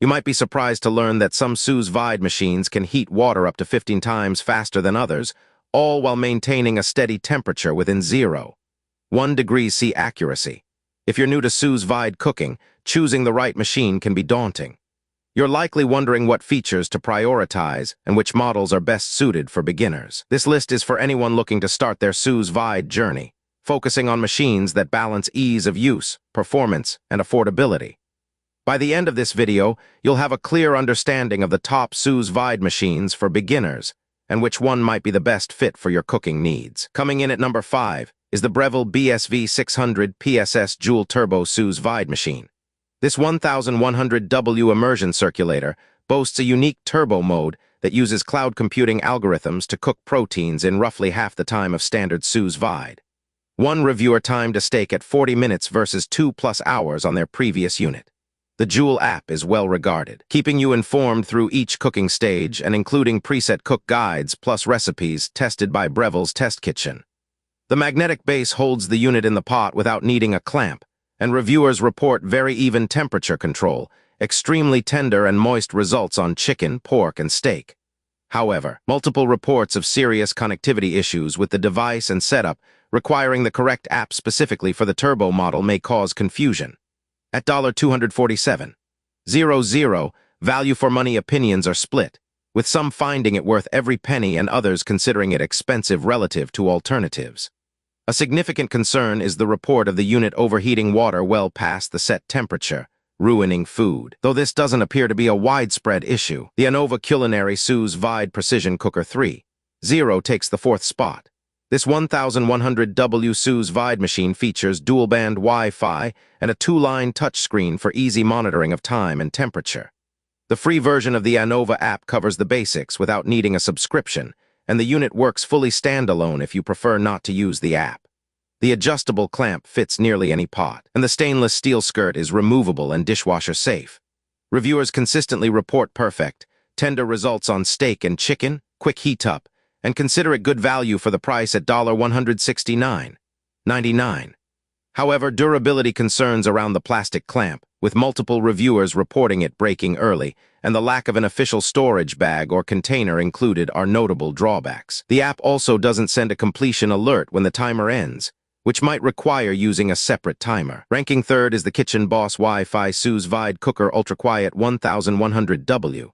You might be surprised to learn that some Sous Vide machines can heat water up to 15 times faster than others, all while maintaining a steady temperature within 1 degree C accuracy. If you're new to Sous Vide cooking, choosing the right machine can be daunting. You're likely wondering what features to prioritize and which models are best suited for beginners. This list is for anyone looking to start their Sous Vide journey, focusing on machines that balance ease of use, performance, and affordability. By the end of this video, you'll have a clear understanding of the top Sous Vide machines for beginners and which one might be the best fit for your cooking needs. Coming in at number 5 is the Breville BSV 600 PSS Joule Turbo Sous Vide machine. This 1100W immersion circulator boasts a unique turbo mode that uses cloud computing algorithms to cook proteins in roughly half the time of standard Sous Vide. One reviewer timed a steak at 40 minutes versus 2+ hours on their previous unit. The Joule app is well regarded, keeping you informed through each cooking stage and including preset cook guides plus recipes tested by Breville's test kitchen. The magnetic base holds the unit in the pot without needing a clamp, and reviewers report very even temperature control, extremely tender and moist results on chicken, pork, and steak. However, multiple reports of serious connectivity issues with the device and setup requiring the correct app specifically for the turbo model may cause confusion. At $247.00, value for money opinions are split, with some finding it worth every penny and others considering it expensive relative to alternatives. A significant concern is the report of the unit overheating water well past the set temperature, ruining food. Though this doesn't appear to be a widespread issue, the Anova Culinary Sous Vide Precision Cooker 3.0 takes the 4th spot. This 1100W Sous Vide machine features dual-band Wi-Fi and a 2-line touchscreen for easy monitoring of time and temperature. The free version of the Anova app covers the basics without needing a subscription, and the unit works fully standalone if you prefer not to use the app. The adjustable clamp fits nearly any pot, and the stainless steel skirt is removable and dishwasher safe. Reviewers consistently report perfect, tender results on steak and chicken, quick heat up, and consider it good value for the price at $169.99. However, durability concerns around the plastic clamp, with multiple reviewers reporting it breaking early, and the lack of an official storage bag or container included are notable drawbacks. The app also doesn't send a completion alert when the timer ends, which might require using a separate timer. Ranking 3rd is the KitchenBoss Wi-Fi Sous Vide Cooker Ultra Quiet 1100W.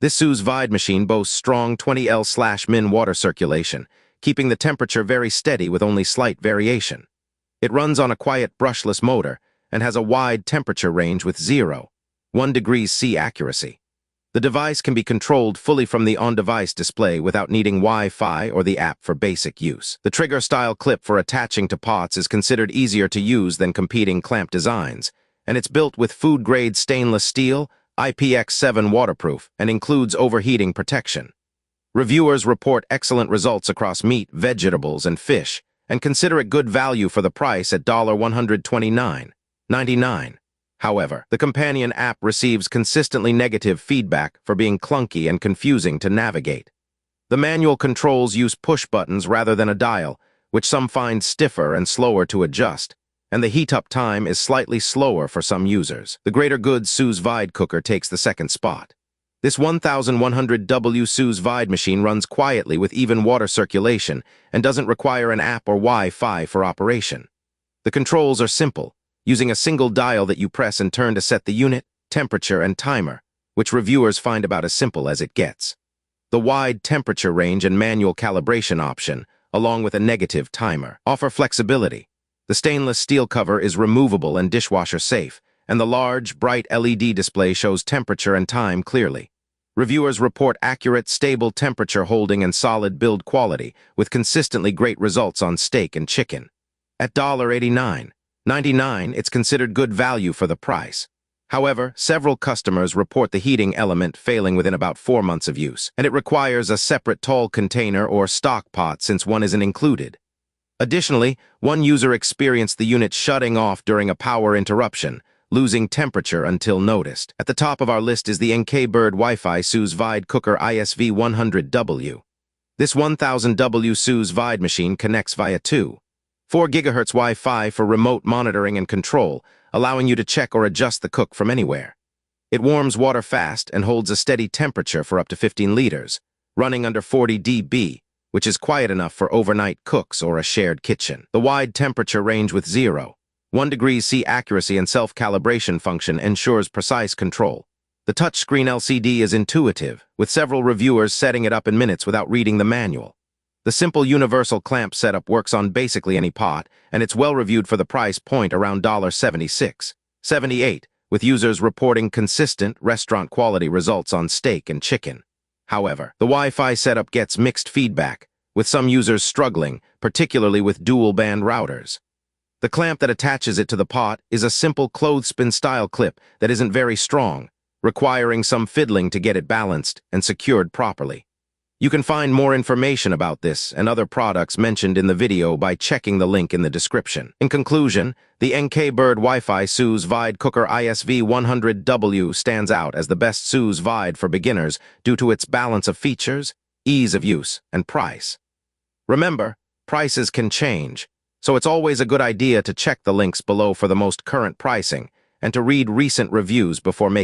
This Sous Vide machine boasts strong 20L/min water circulation, keeping the temperature very steady with only slight variation. It runs on a quiet brushless motor and has a wide temperature range with 1 degrees C accuracy. The device can be controlled fully from the on-device display without needing Wi-Fi or the app for basic use. The trigger-style clip for attaching to pots is considered easier to use than competing clamp designs, and it's built with food-grade stainless steel, IPX7 waterproof, and includes overheating protection. Reviewers report excellent results across meat, vegetables, and fish, and consider it good value for the price at $129.99. However, the companion app receives consistently negative feedback for being clunky and confusing to navigate. The manual controls use push buttons rather than a dial, which some find stiffer and slower to adjust, and the heat-up time is slightly slower for some users. The Greater Good Sous Vide cooker takes the 2nd spot. This 1100W Sous Vide machine runs quietly with even water circulation and doesn't require an app or Wi-Fi for operation. The controls are simple, using a single dial that you press and turn to set the unit, temperature, and timer, which reviewers find about as simple as it gets. The wide temperature range and manual calibration option, along with a negative timer, offer flexibility. The stainless steel cover is removable and dishwasher safe, and the large, bright LED display shows temperature and time clearly. Reviewers report accurate, stable temperature holding and solid build quality, with consistently great results on steak and chicken. At $89.99, it's considered good value for the price. However, several customers report the heating element failing within about 4 months of use, and it requires a separate tall container or stock pot since one isn't included. Additionally, one user experienced the unit shutting off during a power interruption, losing temperature until noticed. At the top of our list is the NKBIRD Wi-Fi Sous Vide Cooker ISV 100W. This 1000W Sous Vide machine connects via 2.4 GHz Wi-Fi for remote monitoring and control, allowing you to check or adjust the cook from anywhere. It warms water fast and holds a steady temperature for up to 15 liters, running under 40 dB, which is quiet enough for overnight cooks or a shared kitchen. The wide temperature range with 1 degree C accuracy and self-calibration function ensures precise control. The touchscreen LCD is intuitive, with several reviewers setting it up in minutes without reading the manual. The simple universal clamp setup works on basically any pot, and it's well reviewed for the price point around $76.78, with users reporting consistent restaurant-quality results on steak and chicken. However, the Wi-Fi setup gets mixed feedback, with some users struggling, particularly with dual-band routers. The clamp that attaches it to the pot is a simple clothespin-style clip that isn't very strong, requiring some fiddling to get it balanced and secured properly. You can find more information about this and other products mentioned in the video by checking the link in the description. In conclusion, the NKBIRD Wi-Fi Sous Vide Cooker ISV 100W stands out as the best Sous Vide for beginners due to its balance of features, ease of use, and price. Remember, prices can change, so it's always a good idea to check the links below for the most current pricing and to read recent reviews before making